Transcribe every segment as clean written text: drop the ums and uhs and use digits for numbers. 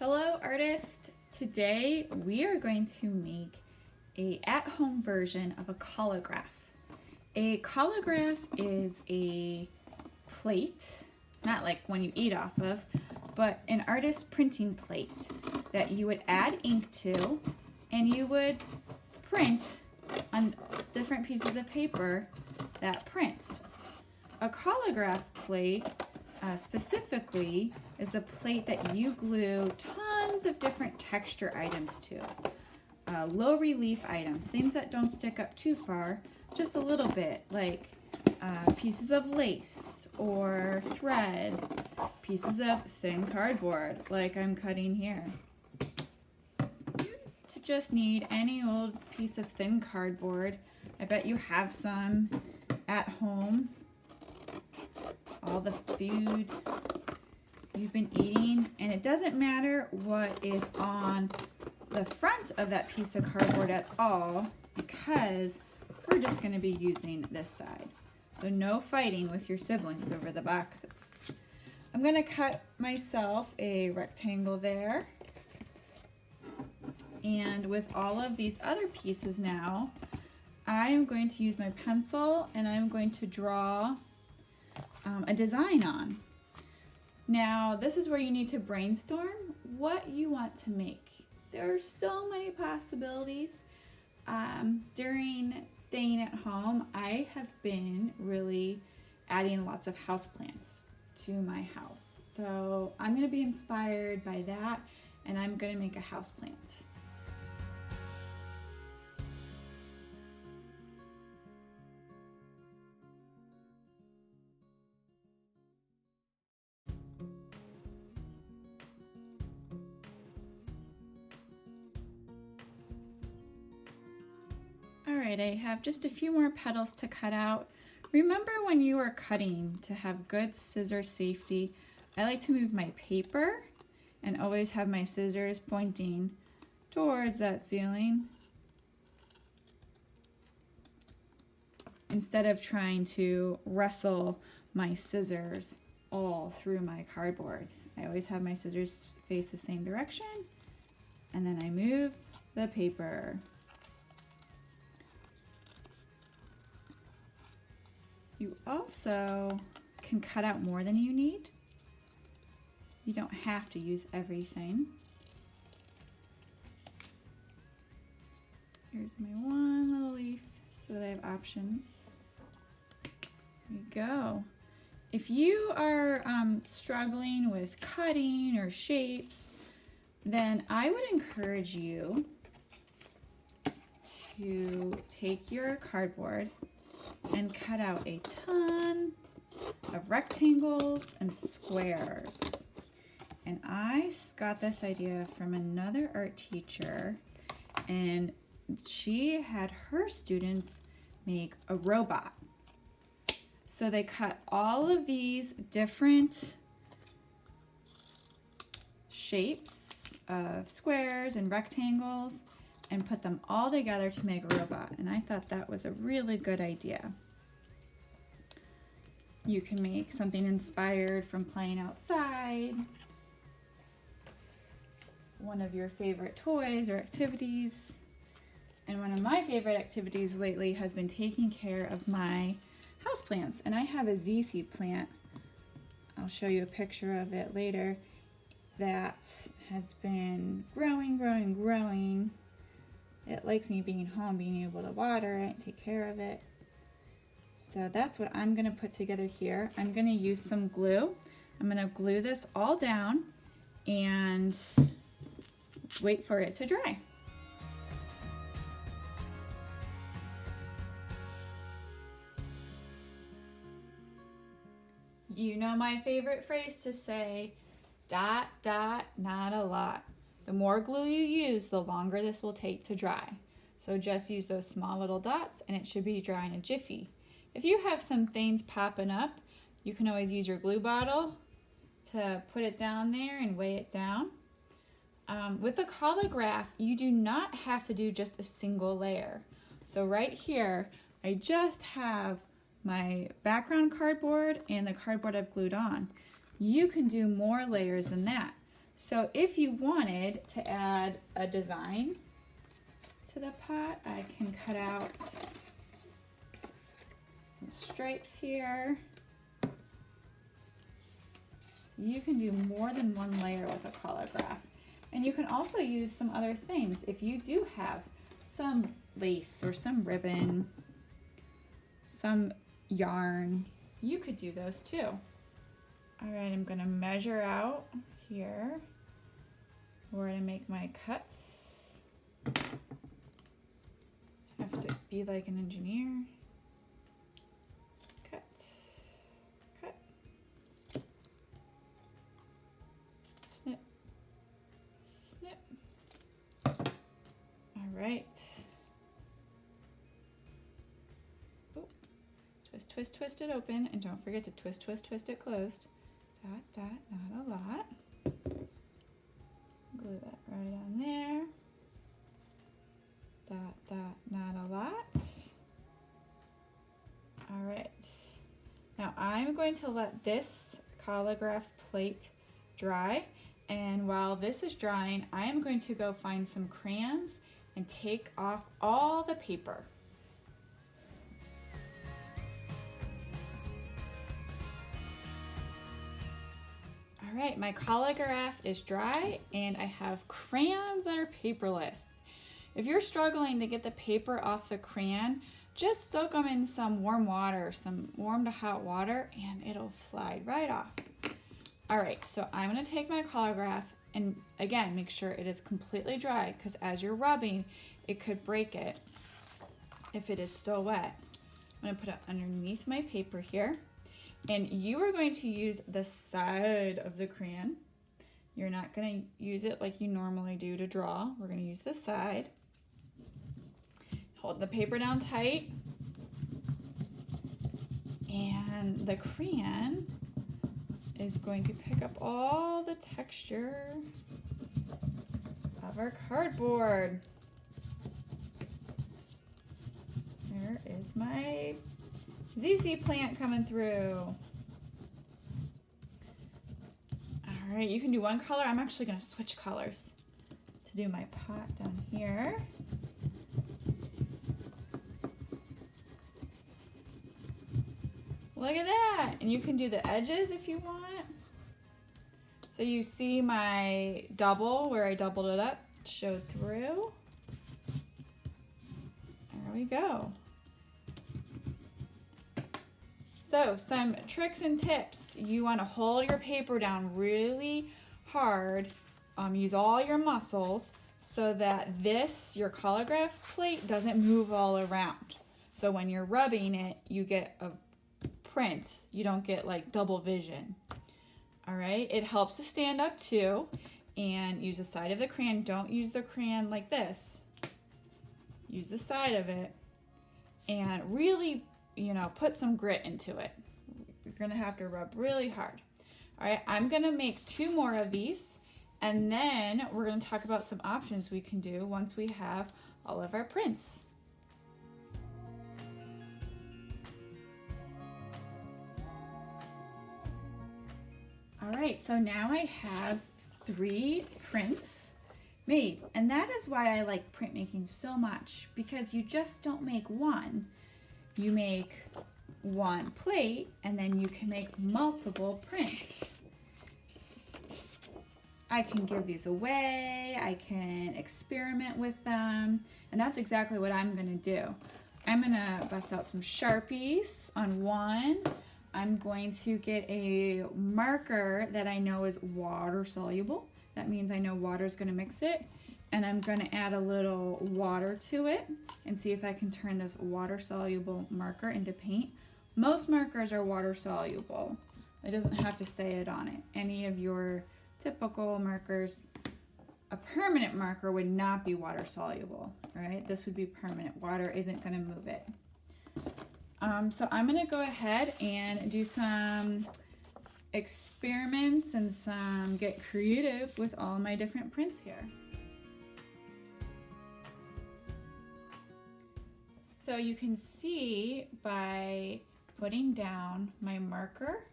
Hello artist! Today we are going to make a at-home version of a collagraph. A collagraph is a plate, not like one you eat off of, but an artist printing plate that you would add ink to and you would print on different pieces of paper that print. A collagraph plate specifically is a plate that you glue tons of different texture items to. Low relief items, things that don't stick up too far, just a little bit, like pieces of lace or thread, pieces of thin cardboard like I'm cutting here. To just need any old piece of thin cardboard. I bet you have some at home. All the food you've been eating, and it doesn't matter what is on the front of that piece of cardboard at all, because we're just going to be using this side. So no fighting with your siblings over the boxes. I'm going to cut myself a rectangle there, and with all of these other pieces now, I am going to use my pencil and I'm going to draw a design on. Now this is where you need to brainstorm what you want to make. There are so many possibilities. During staying at home, I have been really adding lots of houseplants to my house. So I'm going to be inspired by that, and I'm going to make a houseplant. Alright, I have just a few more petals to cut out. Remember when you are cutting to have good scissor safety, I like to move my paper and always have my scissors pointing towards that ceiling instead of trying to wrestle my scissors all through my cardboard. I always have my scissors face the same direction, and then I move the paper. You also can cut out more than you need. You don't have to use everything. Here's my one little leaf so that I have options. There you go. If you are struggling with cutting or shapes, then I would encourage you to take your cardboard and cut out a ton of rectangles and squares. And I got this idea from another art teacher, and she had her students make a robot. So they cut all of these different shapes of squares and rectangles and put them all together to make a robot. And I thought that was a really good idea. You can make something inspired from playing outside, one of your favorite toys or activities. And one of my favorite activities lately has been taking care of my houseplants. And I have a ZC plant, I'll show you a picture of it later, that has been growing. It likes me being home, being able to water it, take care of it. So that's what I'm going to put together here. I'm going to use some glue. I'm going to glue this all down and wait for it to dry. You know my favorite phrase to say, dot, dot, not a lot. The more glue you use, the longer this will take to dry. So just use those small little dots and it should be dry in a jiffy. If you have some things popping up, you can always use your glue bottle to put it down there and weigh it down. With the collagraph, you do not have to do just a single layer. So right here, I just have my background cardboard and the cardboard I've glued on. You can do more layers than that. So if you wanted to add a design to the pot, I can cut out some stripes here. So you can do more than one layer with a Collagraph. And you can also use some other things. If you do have some lace or some ribbon, some yarn, you could do those too. All right, I'm gonna measure out here where to make my cuts. Have to be like an engineer. Cut, cut, snip, snip. All right. Oh, twist, twist, twist it open, and don't forget to twist, twist, twist it closed. Dot, dot, not a lot. Glue that right on there. Dot, dot, not a lot. All right. Now I'm going to let this Collagraph plate dry, and while this is drying, I am going to go find some crayons and take off all the paper. All right, my Collagraph is dry and I have crayons that are paperless. If you're struggling to get the paper off the crayon, just soak them in some warm water, some warm to hot water, and it'll slide right off. All right, so I'm gonna take my Collagraph and again, make sure it is completely dry, because as you're rubbing, it could break it if it is still wet. I'm gonna put it underneath my paper here. And you are going to use the side of the crayon. You're not going to use it like you normally do to draw. We're going to use the side. Hold the paper down tight. And the crayon is going to pick up all the texture of our cardboard. There is my ZZ plant coming through. All right, you can do one color. I'm actually gonna switch colors to do my pot down here. Look at that. And you can do the edges if you want. So you see my double where I doubled it up, showed through. There we go. So some tricks and tips. You want to hold your paper down really hard, use all your muscles so that this, your Collagraph plate, doesn't move all around. So when you're rubbing it, you get a print. You don't get like double vision. All right, it helps to stand up too, and use the side of the crayon. Don't use the crayon like this. Use the side of it and really, put some grit into it. You're gonna have to rub really hard. All right, I'm gonna make 2 more of these, and then we're gonna talk about some options we can do once we have all of our prints. All right, so now I have 3 prints made, and that is why I like printmaking so much, because you just don't make one. You make 1 plate, and then you can make multiple prints. I can give these away, I can experiment with them, and that's exactly what I'm gonna do. I'm gonna bust out some Sharpies on one. I'm going to get a marker that I know is water soluble. That means I know water is gonna mix it. And I'm gonna add a little water to it and see if I can turn this water soluble marker into paint. Most markers are water soluble. It doesn't have to say it on it. Any of your typical markers, a permanent marker would not be water soluble, right? This would be permanent. Water isn't gonna move it. So I'm gonna go ahead and do some experiments and get creative with all my different prints here. So you can see by putting down my marker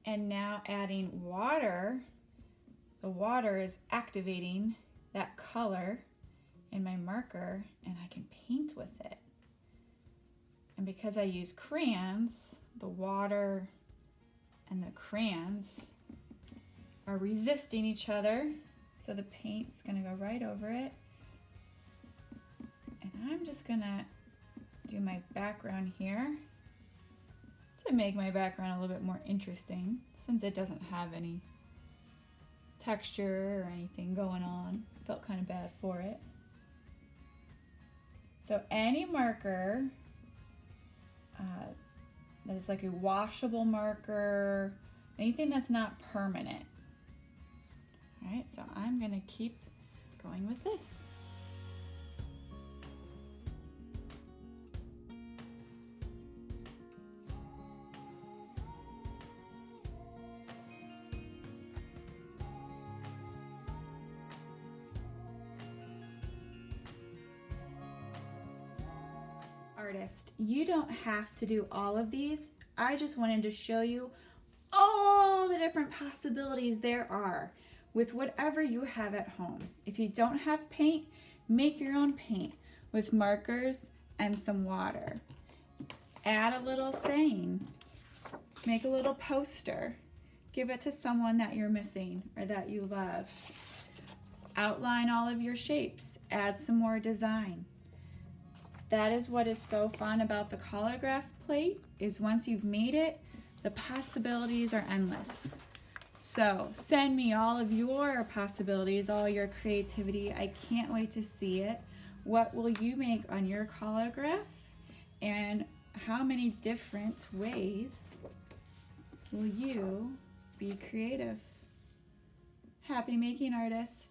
and now adding water the water is activating that color in my marker and I can paint with it. And because I use crayons, the water and the crayons are resisting each other. So the paint's gonna go right over it. And I'm just gonna do my background here to make my background a little bit more interesting since it doesn't have any texture or anything going on. Felt kind of bad for it. So any marker that is like a washable marker, anything that's not permanent. All right, so I'm gonna keep going with this. Artist, you don't have to do all of these. I just wanted to show you all the different possibilities there are with whatever you have at home. If you don't have paint, make your own paint with markers and some water. Add a little saying, make a little poster, give it to someone that you're missing or that you love. Outline all of your shapes, add some more design. That is what is so fun about the Collagraph plate, is once you've made it, the possibilities are endless. So send me all of your possibilities, all your creativity. I can't wait to see it. What will you make on your Collagraph? And how many different ways will you be creative? Happy making, artists.